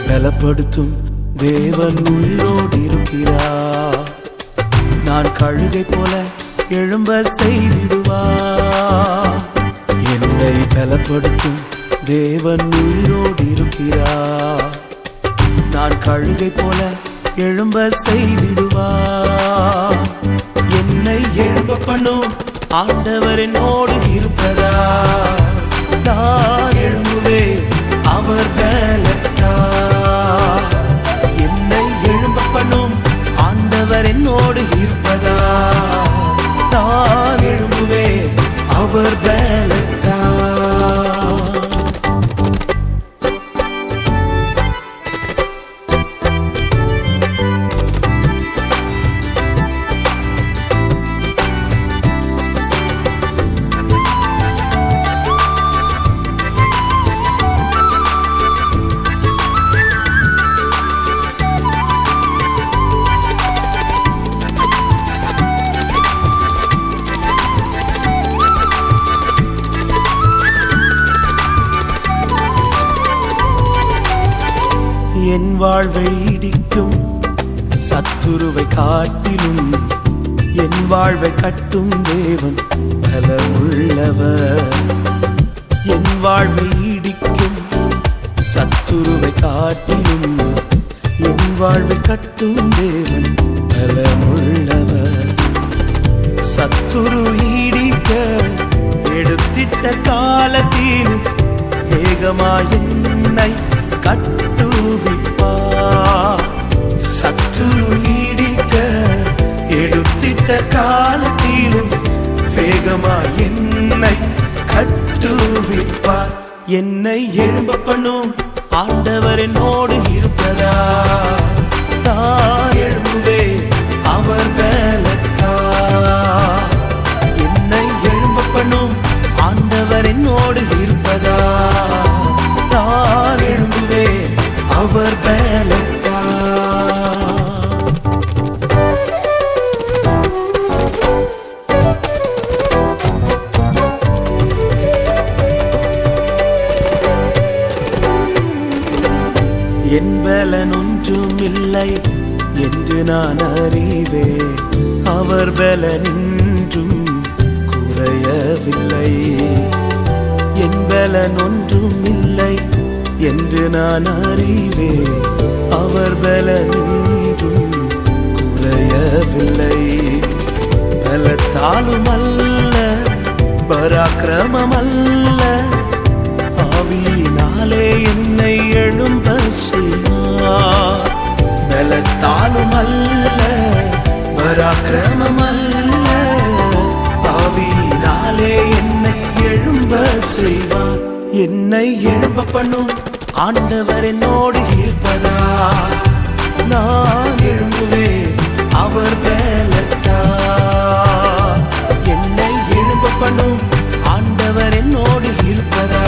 பலப்படுத்தும் தேவன் உயிரோடு இருக்கிறார். நான் கழுகை போல எழும்ப செய்திடுவார். என்னை பலப்படுத்தும் தேவன் உயிரோடு இருக்கிறார். நான் கழுகை போல எழும்ப செய்திடுவார். என்னை எழும்ப பண்ணும் ஆண்டவர் என்னோடு இருப்பதா. நான் எழும்புவேன் அவர் பலத்தால். என்னை எழும்ப பண்ணும் ஆண்டவர் என்னோடு இருப்பதா. நான் எழும்புவேன் அவர் பலத்தால். என் வாழ்வை இடிக்கும் சத்துருவை காட்டிலும் என் வாழ்வை கட்டும் தேவன் பலமுள்ளவர். என் வாழ்வை இடிக்கும் சத்துருவை காட்டிலும் என் வாழ்வை கட்டும் தேவன் பலமுள்ளவர். சத்துரு இடிக்க எடுத்திட்ட காலத்தில் வேகமாய் என்னை கட்டுவிப்பார். சத்துரு இடிக்க எடுத்திட்ட காலத்திலும் வேகமாய் என்னை கட்டுவிப்பார். என்னை எழும்ப பண்ணும் ஆண்டவர் என்னோடு இருப்பதா. நான் எழும்புவேன் அவர் பலத்தால். என்னை எழும்ப பண்ணும் ஆண்டவர் என்னோடு இருப்பதா. நான் எழும்புவேன் அவர் பலத்தால். என் பலன் ஒன்றும் இல்லை என்று நான் அறிவேன். அவர் பலன் இன்றும் குறையவில்லை. என் பலன் ஒன்றும் இல்லை என்று நான் அறிவேன். அவர் பலன் இன்றும் குறையவில்லை. பலத்தாலும் அல்ல பராக்கிரமம் அல்ல, ஆவியினாலே என்னை எழும்ப செய்வார். பலத்தாலும் அல்ல பராக்கிரமம் அல்ல, ஆவியினாலே என்னை எழும்ப செய்வார். என்னை எழும்ப பண்ணும் ஆண்டவர் என்னோடு இருப்பதா. நான் எழும்புவேன் அவர் பலத்தால். என்னை எழும்ப பண்ணும் ஆண்டவர் என்னோடு இருப்பதா.